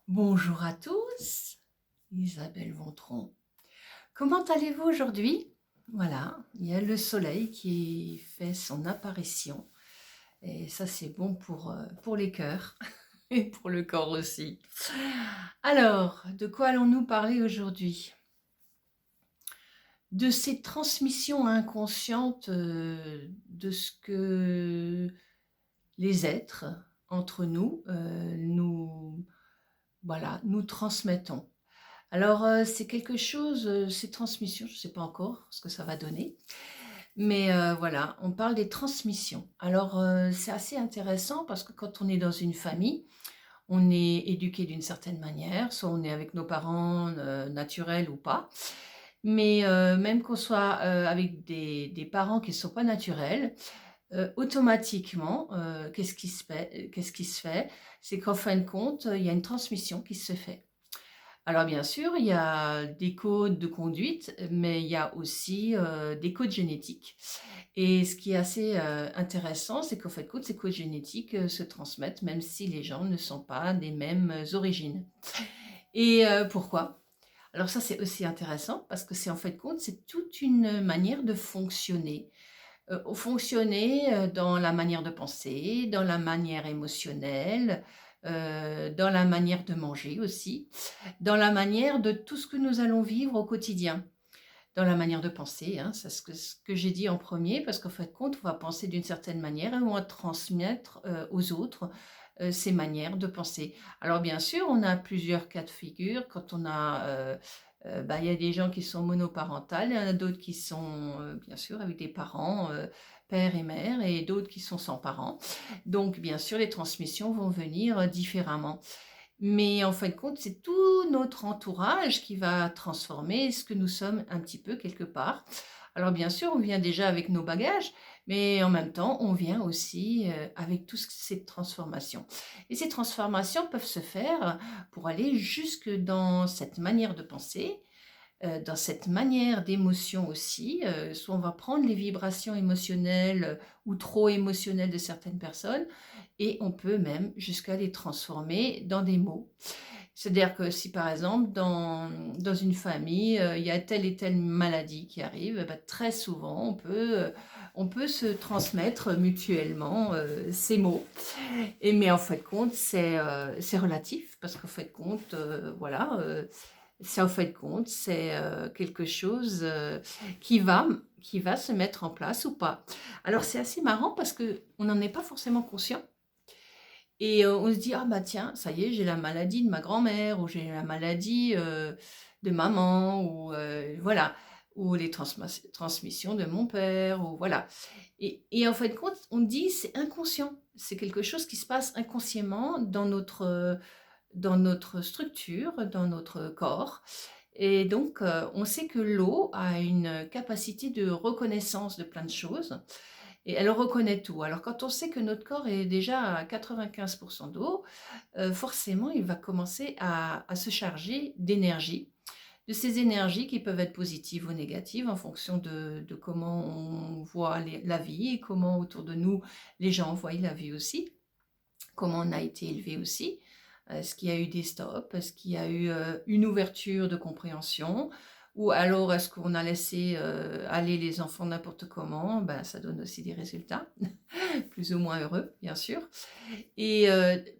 Bonjour à tous, Isabelle Vontron. Comment allez-vous aujourd'hui? Voilà, il y a le soleil qui fait son apparition et ça c'est bon pour les cœurs et pour le corps aussi. Alors, de quoi allons-nous parler aujourd'hui? De ces transmissions inconscientes de ce que les êtres entre nous, nous transmettons. Alors, c'est quelque chose, ces transmissions, je ne sais pas encore ce que ça va donner, mais voilà, on parle des transmissions. Alors, c'est assez intéressant parce que quand on est dans une famille, on est éduqué d'une certaine manière, soit on est avec nos parents, naturels ou pas. Mais même qu'on soit, avec des parents qui ne sont pas naturels, automatiquement, qu'est-ce qui se fait? C'est qu'en fin de compte, il y a une transmission qui se fait. Alors bien sûr, il y a des codes de conduite, mais il y a aussi, des codes génétiques et ce qui est assez, intéressant, c'est qu'en fait de compte, ces codes génétiques, se transmettent même si les gens ne sont pas des mêmes, origines et pourquoi? Alors ça, c'est aussi intéressant parce que c'est en fait de compte, c'est toute une manière de fonctionner. Fonctionner, dans la manière de penser, dans la manière émotionnelle, dans la manière de manger aussi, dans la manière de tout ce que nous allons vivre au quotidien. Dans la manière de penser, hein, c'est ce que j'ai dit en premier, parce qu'en fin de compte, on va penser d'une certaine manière et on va transmettre, aux autres, ces manières de penser. Alors bien sûr, on a plusieurs cas de figure quand on a, il y a des gens qui sont monoparentales, il y en a d'autres qui sont, bien sûr avec des parents, père et mère et d'autres qui sont sans parents. Donc bien sûr, les transmissions vont venir, différemment. Mais en fin de compte, c'est tout notre entourage qui va transformer ce que nous sommes un petit peu quelque part. Alors bien sûr, on vient déjà avec nos bagages, mais en même temps, on vient aussi avec toutes ces transformations. Et ces transformations peuvent se faire pour aller jusque dans cette manière de penser, dans cette manière d'émotion aussi, soit on va prendre les vibrations émotionnelles ou trop émotionnelles de certaines personnes et on peut même jusqu'à les transformer dans des mots. C'est-à-dire que si par exemple dans une famille, il y a telle et telle maladie qui arrive, bah, très souvent on peut se transmettre mutuellement, ces mots et mais en fait de compte c'est relatif parce qu'en fait de compte, voilà, c'est en fait de compte, c'est, quelque chose, qui va se mettre en place ou pas. Alors c'est assez marrant parce qu'on n'en est pas forcément conscient et on se dit: «Ah bah tiens, ça y est, j'ai la maladie de ma grand-mère» ou «J'ai la maladie, de maman» ou voilà, ou les transmissions de mon père ou voilà et en fait de compte, on dit: «C'est inconscient». C'est quelque chose qui se passe inconsciemment dans notre structure, dans notre corps et donc on sait que l'eau a une capacité de reconnaissance de plein de choses et elle reconnaît tout. Alors quand on sait que notre corps est déjà à 95 d'eau, forcément il va commencer à se charger d'énergie, de ces énergies qui peuvent être positives ou négatives en fonction de comment on voit la vie et comment autour de nous les gens voient la vie aussi, comment on a été élevé aussi. Est-ce qu'il y a eu des stops? Est-ce qu'il y a eu, une ouverture de compréhension? Ou alors est-ce qu'on a laissé, aller les enfants n'importe comment? Ben, ça donne aussi des résultats, plus ou moins heureux, bien sûr. Et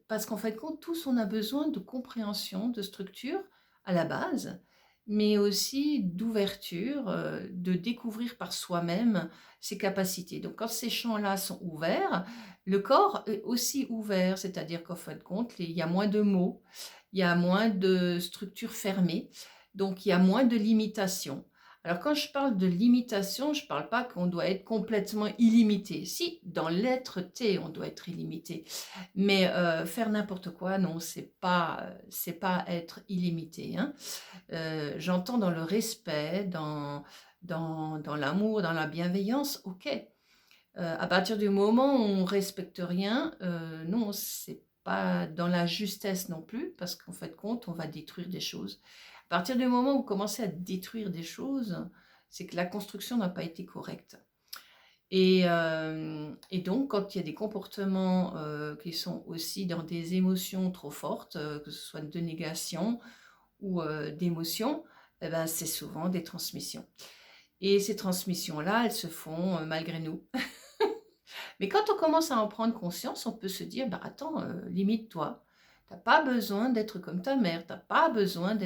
parce qu'en fait de compte, tous on a besoin de compréhension, de structure à la base, mais aussi d'ouverture, de découvrir par soi-même ses capacités. Donc quand ces champs-là sont ouverts, le corps est aussi ouvert, c'est-à-dire qu'en fin de compte, il y a moins de mots, il y a moins de structures fermées, donc il y a moins de limitations. Alors quand je parle de limitation, je ne parle pas qu'on doit être complètement illimité. Si, dans l'être-té, on doit être illimité. Mais faire n'importe quoi, non, c'est pas être illimité, hein. J'entends dans le respect, dans l'amour, dans la bienveillance, OK. À partir du moment où on respecte rien, non, c'est pas dans la justesse non plus, parce qu'en fait de compte, on va détruire des choses. À partir du moment où vous commencez à détruire des choses, c'est que la construction n'a pas été correcte. Et donc quand il y a des comportements, qui sont aussi dans des émotions trop fortes, que ce soit de négation ou, d'émotion, et ben, c'est souvent des transmissions. Et ces transmissions-là, elles se font, malgré nous. Mais quand on commence à en prendre conscience, on peut se dire: «Bah, attends, limite-toi. Tu as pas besoin d'être comme ta mère, tu as pas besoin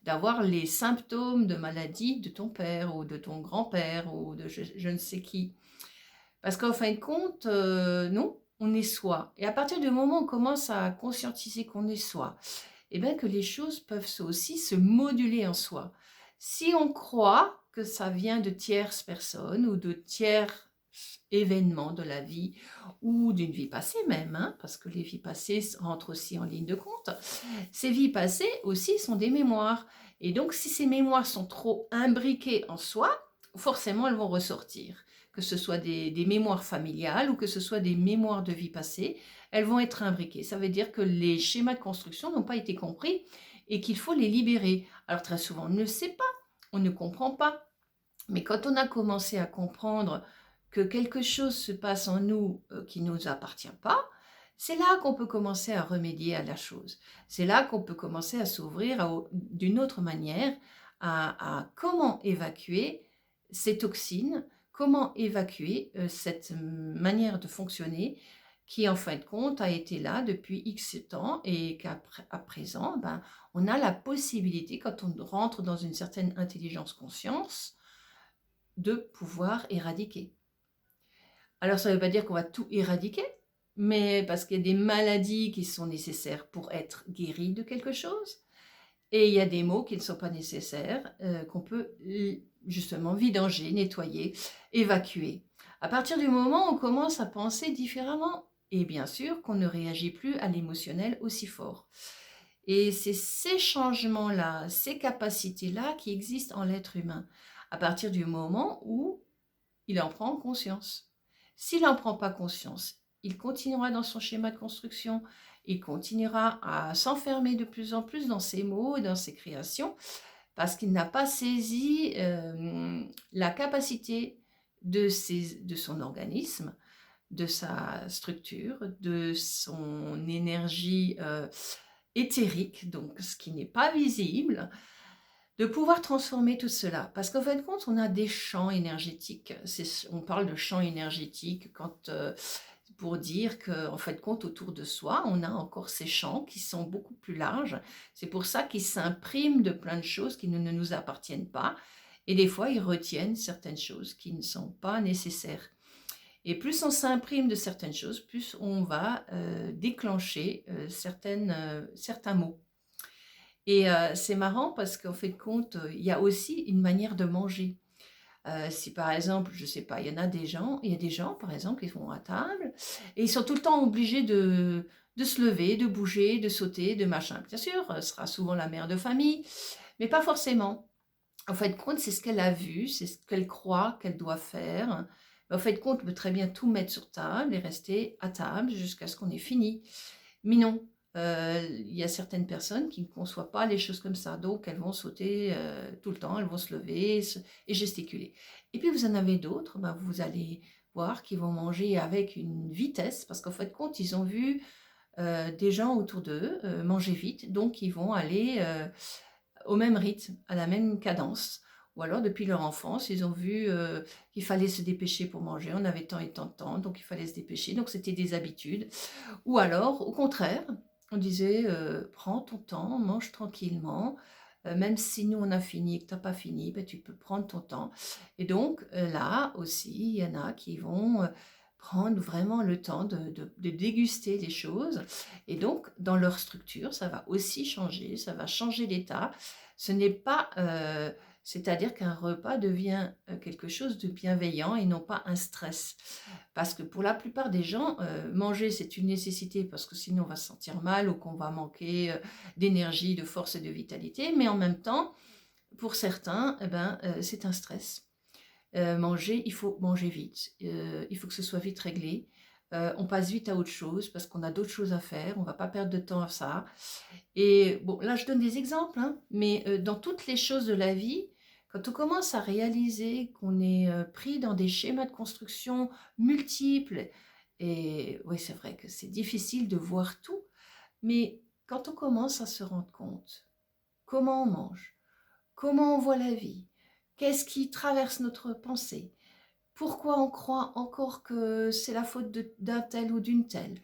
d'avoir les symptômes de maladie de ton père ou de ton grand-père ou de je ne sais qui». Parce qu'en fin de compte, non, on est soi et à partir du moment où on commence à conscientiser qu'on est soi et bien que les choses peuvent aussi se moduler en soi. Si on croit que ça vient de tierces personnes ou de tiers événements de la vie ou d'une vie passée même, hein, parce que les vies passées rentrent aussi en ligne de compte, ces vies passées aussi sont des mémoires. Et donc si ces mémoires sont trop imbriquées en soi, forcément elles vont ressortir. Que ce soit des mémoires familiales ou que ce soit des mémoires de vie passée, elles vont être imbriquées. Ça veut dire que les schémas de construction n'ont pas été compris et qu'il faut les libérer. Alors très souvent, on ne le sait pas, on ne comprend pas. Mais quand on a commencé à comprendre que quelque chose se passe en nous qui ne nous appartient pas, c'est là qu'on peut commencer à remédier à la chose. C'est là qu'on peut commencer à s'ouvrir d'une autre manière à comment évacuer ces toxines, comment évacuer cette manière de fonctionner qui en fin de compte a été là depuis X temps et qu'à présent, ben, on a la possibilité, quand on rentre dans une certaine intelligence conscience, de pouvoir éradiquer. Alors ça ne veut pas dire qu'on va tout éradiquer, mais parce qu'il y a des maladies qui sont nécessaires pour être guéries de quelque chose, et il y a des maux qui ne sont pas nécessaires, qu'on peut justement vidanger, nettoyer, évacuer. À partir du moment où on commence à penser différemment, et bien sûr qu'on ne réagit plus à l'émotionnel aussi fort. Et c'est ces changements-là, ces capacités-là qui existent en l'être humain, à partir du moment où il en prend conscience. S'il n'en prend pas conscience, il continuera dans son schéma de construction, il continuera à s'enfermer de plus en plus dans ses mots et dans ses créations, parce qu'il n'a pas saisi la capacité de son organisme, de sa structure, de son énergie éthérique, donc ce qui n'est pas visible, de pouvoir transformer tout cela. Parce qu'en fin de compte, on a des champs énergétiques. On parle de champs énergétiques pour dire qu'en fin de compte, autour de soi, on a encore ces champs qui sont beaucoup plus larges. C'est pour ça qu'ils s'impriment de plein de choses qui ne nous appartiennent pas. Et des fois, ils retiennent certaines choses qui ne sont pas nécessaires. Et plus on s'imprime de certaines choses, plus on va déclencher certains mots. Et c'est marrant parce qu'en fait de compte, il y a aussi une manière de manger. Si par exemple, je sais pas, il y a des gens par exemple qui vont à table et ils sont tout le temps obligés de se lever, de bouger, de sauter, de machin. Bien sûr, ce sera souvent la mère de famille, mais pas forcément. En fait de compte, c'est ce qu'elle a vu, c'est ce qu'elle croit qu'elle doit faire. Mais en fait de compte, on peut très bien tout mettre sur table et rester à table jusqu'à ce qu'on ait fini. Mais non, il y a certaines personnes qui ne conçoivent pas les choses comme ça, donc elles vont sauter, tout le temps, elles vont se lever et gesticuler. Et puis vous en avez d'autres, ben, vous allez voir qu'ils vont manger avec une vitesse parce qu'en fait de compte, ils ont vu, des gens autour d'eux, manger vite, donc ils vont aller, au même rythme, à la même cadence. Ou alors depuis leur enfance, ils ont vu, qu'il fallait se dépêcher pour manger. On avait tant et tant de temps, donc il fallait se dépêcher, donc c'était des habitudes. Ou alors, au contraire, on disait, «Prends ton temps, mange tranquillement, même si nous on a fini et que tu as pas fini, bah, tu peux prendre ton temps». Et donc, là aussi, il y en a qui vont, prendre vraiment le temps de déguster les choses et donc dans leur structure, ça va aussi changer, ça va changer l'état. Ce n'est pas, c'est-à-dire qu'un repas devient, quelque chose de bienveillant et non pas un stress. Parce que pour la plupart des gens, manger, c'est une nécessité parce que sinon on va se sentir mal ou qu'on va manquer, d'énergie, de force et de vitalité. Mais en même temps, pour certains, eh ben, c'est un stress. Manger, il faut manger vite, il faut que ce soit vite réglé. On passe vite à autre chose parce qu'on a d'autres choses à faire, on ne va pas perdre de temps à ça. Et bon, là je donne des exemples, hein, mais dans toutes les choses de la vie, Quand on commence à réaliser qu'on est pris dans des schémas de construction multiples, et oui, c'est vrai que c'est difficile de voir tout, mais quand on commence à se rendre compte comment on mange, comment on voit la vie, qu'est-ce qui traverse notre pensée, pourquoi on croit encore que c'est la faute d'un tel ou d'une telle,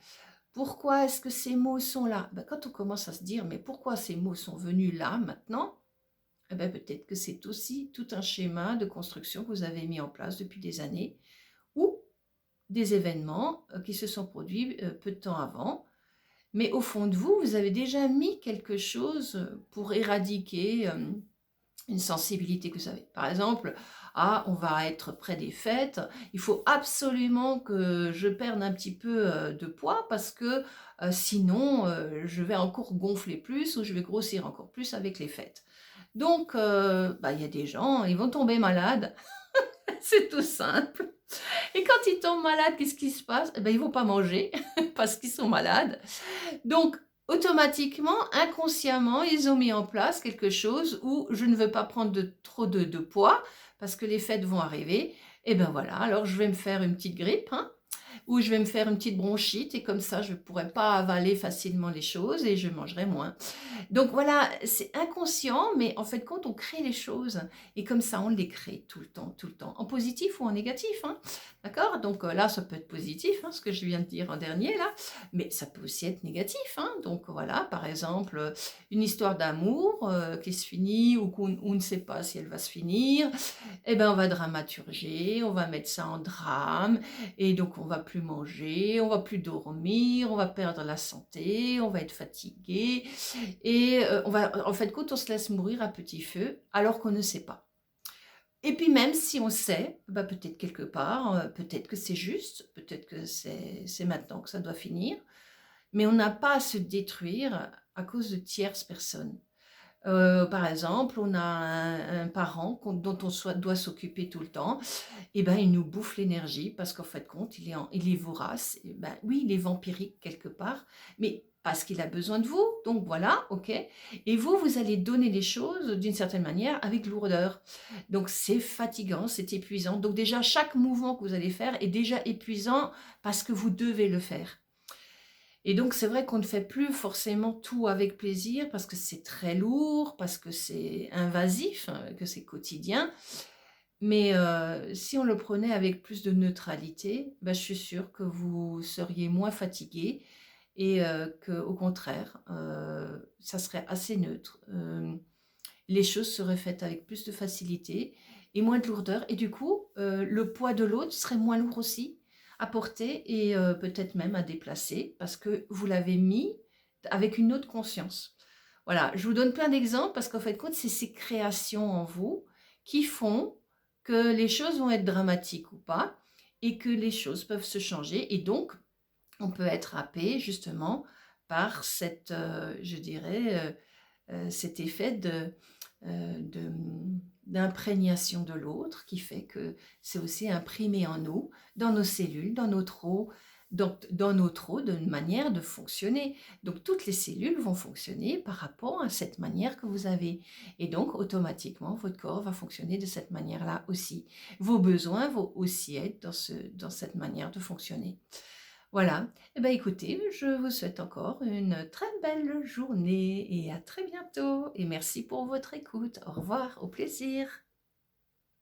pourquoi est-ce que ces mots sont là? Ben, quand on commence à se dire, mais pourquoi ces mots sont venus là maintenant? Eh ben, peut-être que c'est aussi tout un schéma de construction que vous avez mis en place depuis des années, ou des événements qui se sont produits peu de temps avant. Mais au fond de vous, vous avez déjà mis quelque chose pour éradiquer une sensibilité que vous avez. Par exemple, ah, on va être près des fêtes, il faut absolument que je perde un petit peu de poids parce que sinon je vais encore gonfler plus ou je vais grossir encore plus avec les fêtes. Donc, bah, il y a des gens, ils vont tomber malades, c'est tout simple. Et quand ils tombent malades, qu'est-ce qui se passe? Eh ben, ils vont pas manger parce qu'ils sont malades. Donc, automatiquement, inconsciemment, ils ont mis en place quelque chose où je ne veux pas prendre trop de poids parce que les fêtes vont arriver. Et ben voilà, alors je vais me faire une petite grippe, hein, ou je vais me faire une petite bronchite et comme ça, je ne pourrai pas avaler facilement les choses et je mangerai moins. Donc voilà, c'est inconscient, mais en fait, quand on crée les choses, et comme ça, on les crée tout le temps, en positif ou en négatif, hein, d'accord? Donc là, ça peut être positif, hein, ce que je viens de dire en dernier, là, mais ça peut aussi être négatif, hein. Donc voilà, par exemple, une histoire d'amour qui se finit ou qu'on ne sait pas si elle va se finir, eh ben, on va dramaturger, on va mettre ça en drame, et donc on va plus manger, on va plus dormir, on va perdre la santé, on va être fatigué, et on va, en fait, quand on se laisse mourir à petit feu, alors qu'on ne sait pas. Et puis même si on sait, bah, peut-être quelque part, peut-être que c'est juste, peut-être que c'est maintenant que ça doit finir, mais on n'a pas à se détruire à cause de tierces personnes. Par exemple, on a un parent dont on doit s'occuper tout le temps, et ben, il nous bouffe l'énergie parce qu'en fait compte, il est vorace. Et ben, oui, il est vampirique quelque part, mais parce qu'il a besoin de vous. Donc voilà, ok. Et vous, vous allez donner les choses d'une certaine manière avec lourdeur. Donc c'est fatigant, c'est épuisant. Donc déjà, chaque mouvement que vous allez faire est déjà épuisant parce que vous devez le faire. Et donc c'est vrai qu'on ne fait plus forcément tout avec plaisir parce que c'est très lourd, parce que c'est invasif, que c'est quotidien. Mais si on le prenait avec plus de neutralité, bah, je suis sûre que vous seriez moins fatigué et qu'au contraire, ça serait assez neutre. Les choses seraient faites avec plus de facilité et moins de lourdeur et du coup, le poids de l'autre serait moins lourd aussi à porter et peut-être même à déplacer parce que vous l'avez mis avec une autre conscience. Voilà, je vous donne plein d'exemples parce qu'en fait compte, c'est ces créations en vous qui font que les choses vont être dramatiques ou pas et que les choses peuvent se changer et donc on peut être happé justement par cette, je dirais, cet effet d'imprégnation de l'autre qui fait que c'est aussi imprimé en nous, dans nos cellules, dans notre eau, dans notre eau, d'une manière de fonctionner. Donc toutes les cellules vont fonctionner par rapport à cette manière que vous avez. Et donc automatiquement, votre corps va fonctionner de cette manière-là aussi. Vos besoins vont aussi être dans cette manière de fonctionner. Voilà. Eh bien, écoutez, je vous souhaite encore une très belle journée et à très bientôt. Et merci pour votre écoute. Au revoir, au plaisir.